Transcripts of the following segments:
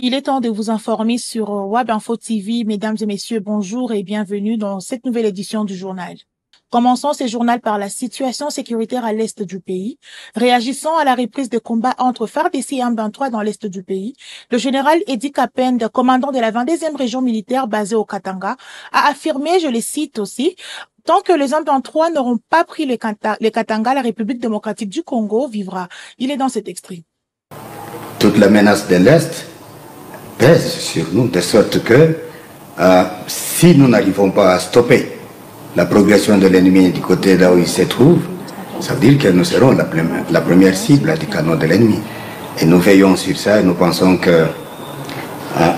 Il est temps de vous informer sur Web Info TV. Mesdames et messieurs, bonjour et bienvenue dans cette nouvelle édition du journal. Commençons ce journal par la situation sécuritaire à l'est du pays. Réagissant à la reprise de combats entre FARDC et M23 dans l'est du pays, le général Edi Kapende, commandant de la 22e région militaire basée au Katanga, a affirmé, je le cite aussi, « Tant que les M23 n'auront pas pris le Katanga, la République démocratique du Congo vivra ». Il est dans cet extrait. Toute la menace de l'Est pèse sur nous, de sorte que si nous n'arrivons pas à stopper la progression de l'ennemi du côté là où il se trouve, ça veut dire que nous serons la première cible du canon de l'ennemi. Et nous veillons sur ça et nous pensons que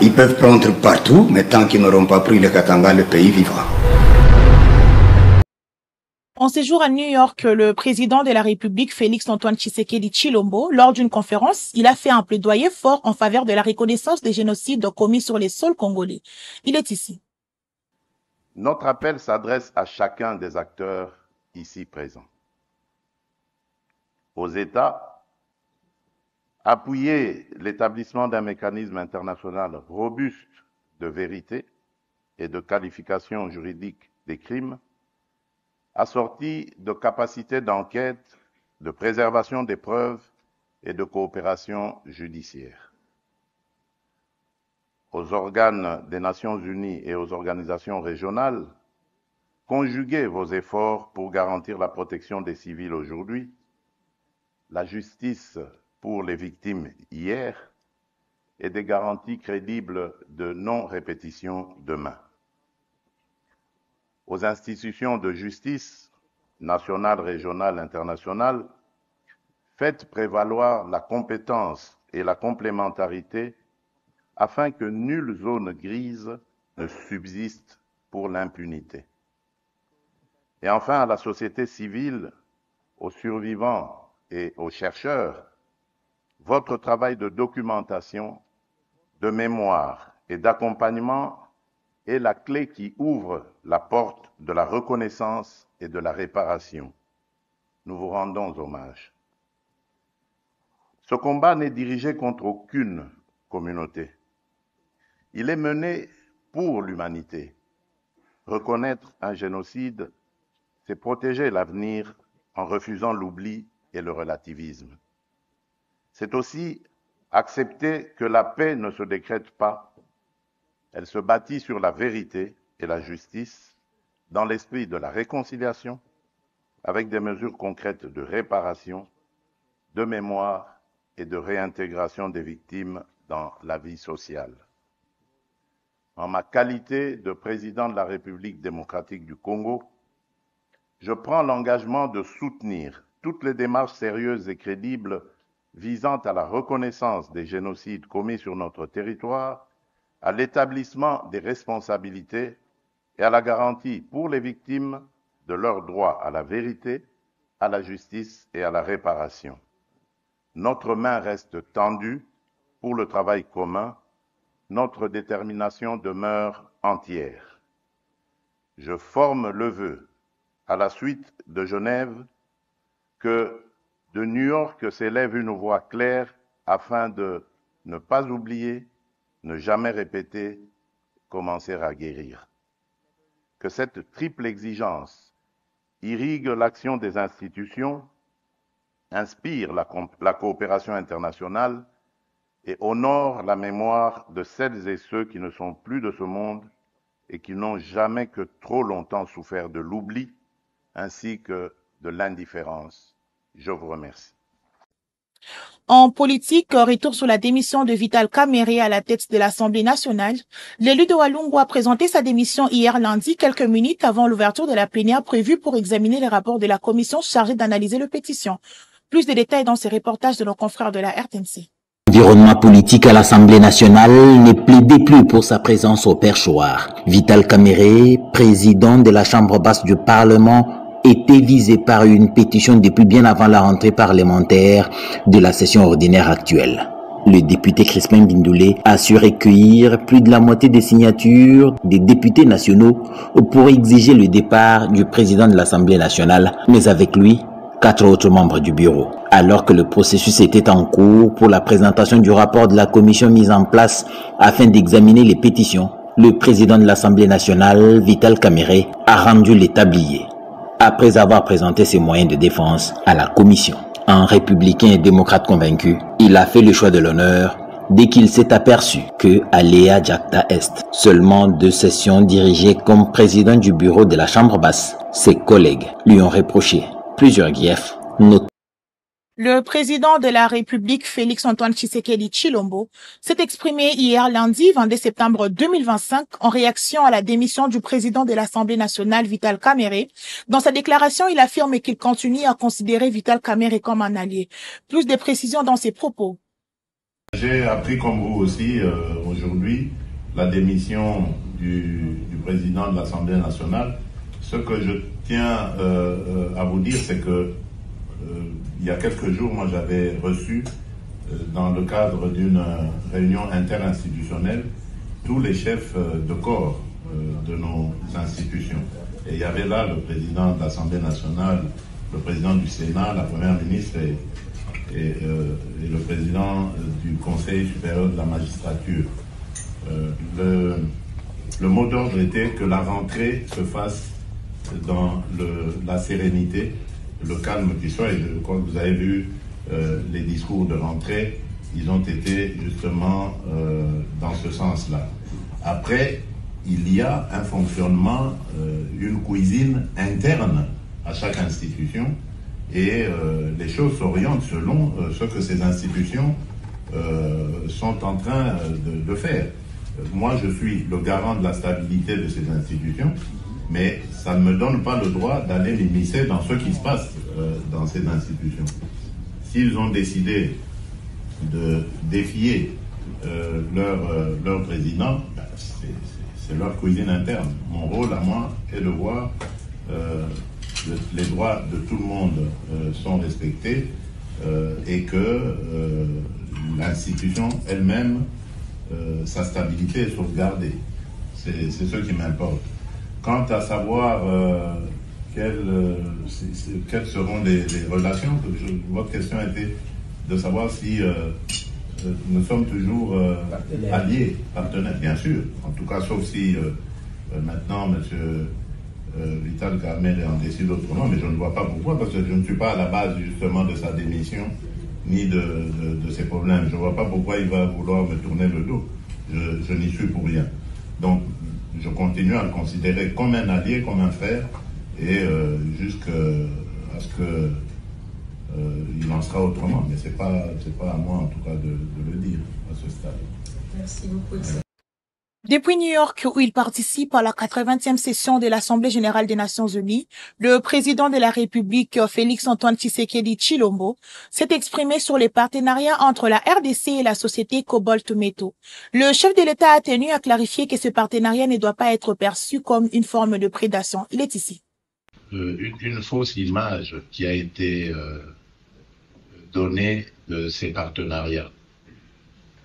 ils peuvent prendre partout, mais tant qu'ils n'auront pas pris le Katanga, le pays vivra. En séjour à New York, le président de la République, Félix Antoine Tshisekedi Tshilombo, lors d'une conférence, il a fait un plaidoyer fort en faveur de la reconnaissance des génocides commis sur les sols congolais. Il est ici. Notre appel s'adresse à chacun des acteurs ici présents. Aux États, appuyer l'établissement d'un mécanisme international robuste de vérité et de qualification juridique des crimes, assorti de capacités d'enquête, de préservation des preuves et de coopération judiciaire. Aux organes des Nations Unies et aux organisations régionales, conjuguez vos efforts pour garantir la protection des civils aujourd'hui, la justice pour les victimes hier et des garanties crédibles de non-répétition demain. Aux institutions de justice, nationales, régionales, internationales, faites prévaloir la compétence et la complémentarité afin que nulle zone grise ne subsiste pour l'impunité. Et enfin, à la société civile, aux survivants et aux chercheurs, votre travail de documentation, de mémoire et d'accompagnement est la clé qui ouvre la porte de la reconnaissance et de la réparation. Nous vous rendons hommage. Ce combat n'est dirigé contre aucune communauté. Il est mené pour l'humanité. Reconnaître un génocide, c'est protéger l'avenir en refusant l'oubli et le relativisme. C'est aussi accepter que la paix ne se décrète pas. Elle se bâtit sur la vérité et la justice, dans l'esprit de la réconciliation, avec des mesures concrètes de réparation, de mémoire et de réintégration des victimes dans la vie sociale. En ma qualité de président de la République démocratique du Congo, je prends l'engagement de soutenir toutes les démarches sérieuses et crédibles visant à la reconnaissance des génocides commis sur notre territoire, à l'établissement des responsabilités et à la garantie pour les victimes de leur droit à la vérité, à la justice et à la réparation. Notre main reste tendue pour le travail commun. Notre détermination demeure entière. Je forme le vœu, à la suite de Genève, que de New York s'élève une voix claire afin de ne pas oublier, ne jamais répéter, commencer à guérir. Que cette triple exigence irrigue l'action des institutions, inspire la coopération internationale et honore la mémoire de celles et ceux qui ne sont plus de ce monde et qui n'ont jamais que trop longtemps souffert de l'oubli ainsi que de l'indifférence. Je vous remercie. En politique, retour sur la démission de Vital Kamerhe à la tête de l'Assemblée nationale. L'élu de Walungu a présenté sa démission hier lundi, quelques minutes avant l'ouverture de la plénière prévue pour examiner les rapports de la commission chargée d'analyser les pétitions. Plus de détails dans ces reportages de nos confrères de la RTNC. L'environnement politique à l'Assemblée nationale ne plaidait plus pour sa présence au perchoir. Vital Kamerhe, président de la Chambre basse du Parlement, était visé par une pétition depuis bien avant la rentrée parlementaire de la session ordinaire actuelle. Le député Crispin Bindoulé a su recueillir plus de la moitié des signatures des députés nationaux pour exiger le départ du président de l'Assemblée nationale. Mais avec lui, 4 autres membres du bureau. Alors que le processus était en cours pour la présentation du rapport de la commission mise en place afin d'examiner les pétitions, le président de l'Assemblée nationale, Vital Kamerhe, a rendu les tabliers, après avoir présenté ses moyens de défense à la commission. Un républicain et démocrate convaincu, il a fait le choix de l'honneur dès qu'il s'est aperçu que Alea Jacta Est, seulement 2 sessions dirigées comme président du bureau de la Chambre basse, ses collègues lui ont reproché plusieurs griefs, notamment. Le président de la République, Félix-Antoine Tshisekedi Tshilombo, s'est exprimé hier lundi 22 septembre 2025 en réaction à la démission du président de l'Assemblée nationale, Vital Kamerhe. Dans sa déclaration, il affirme qu'il continue à considérer Vital Kamerhe comme un allié. Plus de précisions dans ses propos. J'ai appris comme vous aussi aujourd'hui la démission du président de l'Assemblée nationale. Ce que je tiens à vous dire, c'est que il y a quelques jours, moi j'avais reçu dans le cadre d'une réunion interinstitutionnelle tous les chefs de corps de nos institutions. Et il y avait là le président de l'Assemblée nationale, le président du Sénat, la première ministre et le président du Conseil supérieur de la magistrature. Le mot d'ordre était que la rentrée se fasse dans la sérénité, le calme qui soit. Et je crois que vous avez vu les discours de rentrée, ils ont été justement dans ce sens-là. Après, il y a un fonctionnement, une cuisine interne à chaque institution, et les choses s'orientent selon ce que ces institutions sont en train de faire. Moi, je suis le garant de la stabilité de ces institutions, mais ça ne me donne pas le droit d'aller m'immiscer dans ce qui se passe dans ces institutions. S'ils ont décidé de défier leur président, c'est leur cuisine interne. Mon rôle à moi est de voir les droits de tout le monde sont respectés et que l'institution elle-même, sa stabilité est sauvegardée. C'est ce qui m'importe. Quant à savoir quelles seront les relations, votre question était de savoir si nous sommes toujours alliés, partenaires, bien sûr. En tout cas, sauf si maintenant, M. Vital Kamerhe en décide autrement, mais je ne vois pas pourquoi, parce que je ne suis pas à la base justement de sa démission, ni de ses problèmes. Je ne vois pas pourquoi il va vouloir me tourner le dos. Je n'y suis pour rien. Donc, je continue à le considérer comme un allié, comme un frère, et jusqu'à ce qu'il en sera autrement. Mais ce n'est pas à moi, en tout cas, de le dire à ce stade. Merci beaucoup. Depuis New York, où il participe à la 80e session de l'Assemblée générale des Nations unies, le président de la République, Félix-Antoine Tshisekedi Tshilombo, s'est exprimé sur les partenariats entre la RDC et la société Cobalt Métaux. Le chef de l'État a tenu à clarifier que ce partenariat ne doit pas être perçu comme une forme de prédation. Il est ici. Une fausse image qui a été donnée de ces partenariats.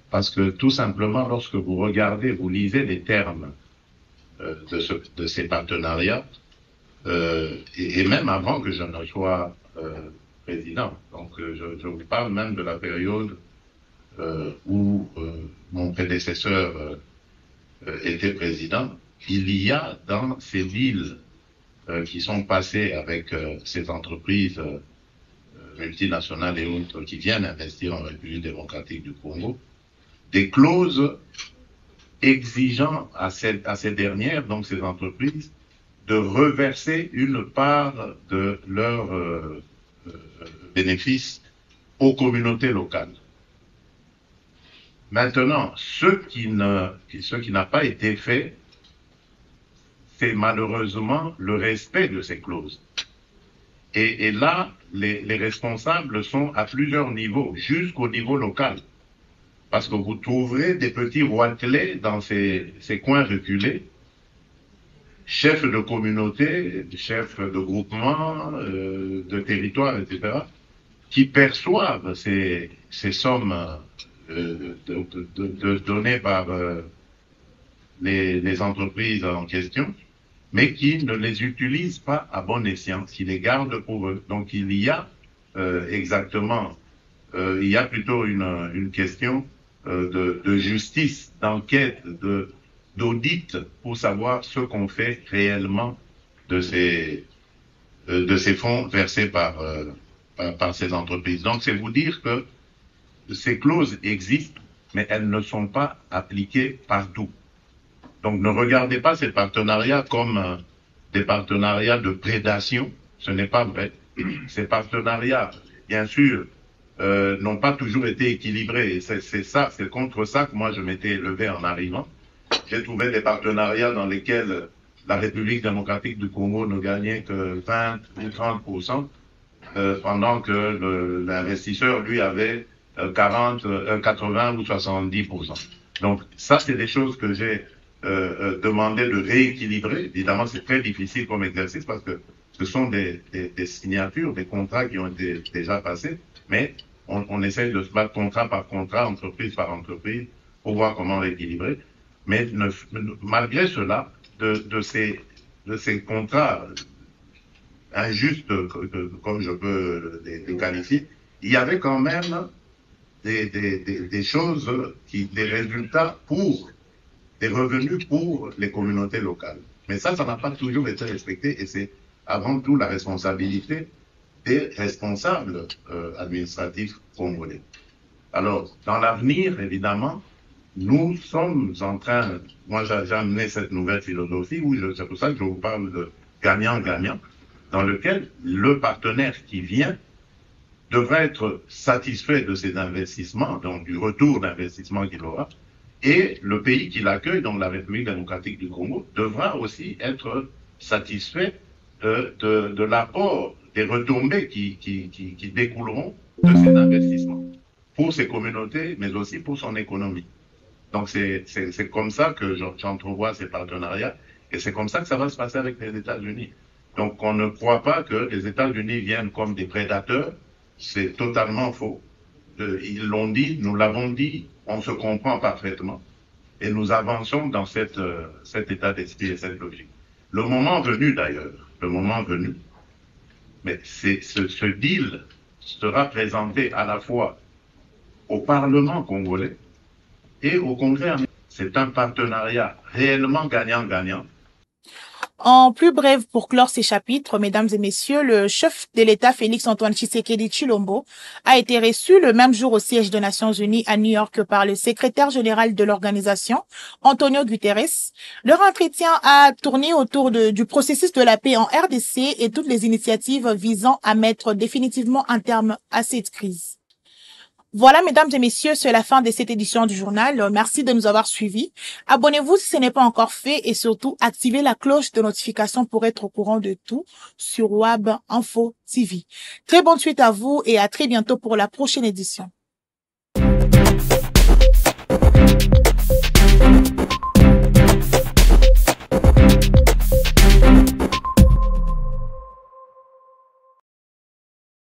Parce que tout simplement, lorsque vous regardez, vous lisez les termes de ces partenariats, et même avant que je ne sois président, donc je vous parle même de la période où mon prédécesseur était président, il y a dans ces villes qui sont passées avec ces entreprises multinationales et autres qui viennent investir en République démocratique du Congo, des clauses exigeant à ces dernières, donc ces entreprises, de reverser une part de leurs bénéfices aux communautés locales. Maintenant, ce qui n'a pas été fait, c'est malheureusement le respect de ces clauses. Et là, les responsables sont à plusieurs niveaux, jusqu'au niveau local. Parce que vous trouverez des petits roitelets dans ces coins reculés, chefs de communauté, chefs de groupement, de territoire, etc., qui perçoivent ces sommes données par les entreprises en question mais qui ne les utilisent pas à bon escient, qui les gardent pour eux. Donc il y a il y a plutôt une question de justice, d'enquête, d'audit pour savoir ce qu'on fait réellement de ces fonds versés par ces entreprises. Donc c'est vous dire que ces clauses existent, mais elles ne sont pas appliquées partout. Donc ne regardez pas ces partenariats comme des partenariats de prédation. Ce n'est pas vrai. Ces partenariats, bien sûr, n'ont pas toujours été équilibrés. Et c'est contre ça que moi je m'étais élevé en arrivant. J'ai trouvé des partenariats dans lesquels la République démocratique du Congo ne gagnait que 20 ou 30%, pendant que l'investisseur, lui, avait 80 ou 70%. Donc ça, c'est des choses que j'ai demandé de rééquilibrer. Évidemment, c'est très difficile comme exercice parce que ce sont des signatures, des contrats qui ont été déjà passés, mais on essaye de se battre contrat par contrat, entreprise par entreprise, pour voir comment rééquilibrer. Mais malgré cela, de ces contrats injustes, comme je peux les qualifier, il y avait quand même des choses, des résultats des revenus pour les communautés locales. Mais ça n'a pas toujours été respecté et c'est avant tout la responsabilité des responsables administratifs congolais. Alors, dans l'avenir, évidemment, nous sommes en train, moi j'ai amené cette nouvelle philosophie, c'est pour ça que je vous parle de gagnant-gagnant, dans lequel le partenaire qui vient devra être satisfait de ses investissements, donc du retour d'investissement qu'il aura, et le pays qui l'accueille, donc la République démocratique du Congo, devra aussi être satisfait de l'apport, des retombées qui découleront de ces investissements pour ses communautés, mais aussi pour son économie. Donc c'est comme ça que j'entrevois ces partenariats, et c'est comme ça que ça va se passer avec les États-Unis. Donc on ne croit pas que les États-Unis viennent comme des prédateurs, c'est totalement faux. Ils l'ont dit, nous l'avons dit, on se comprend parfaitement. Et nous avançons dans cet état d'esprit et cette logique. Le moment venu d'ailleurs, le moment venu, mais ce deal sera présenté à la fois au Parlement congolais et au Congrès américain. C'est un partenariat réellement gagnant-gagnant. En plus bref, pour clore ces chapitres, mesdames et messieurs, le chef de l'État Félix-Antoine Tshisekedi Tshilombo a été reçu le même jour au siège des Nations Unies à New York par le secrétaire général de l'organisation, Antonio Guterres. Leur entretien a tourné autour du processus de la paix en RDC et toutes les initiatives visant à mettre définitivement un terme à cette crise. Voilà, mesdames et messieurs, c'est la fin de cette édition du journal. Merci de nous avoir suivis. Abonnez-vous si ce n'est pas encore fait et surtout, activez la cloche de notification pour être au courant de tout sur WAB Info TV. Très bonne suite à vous et à très bientôt pour la prochaine édition.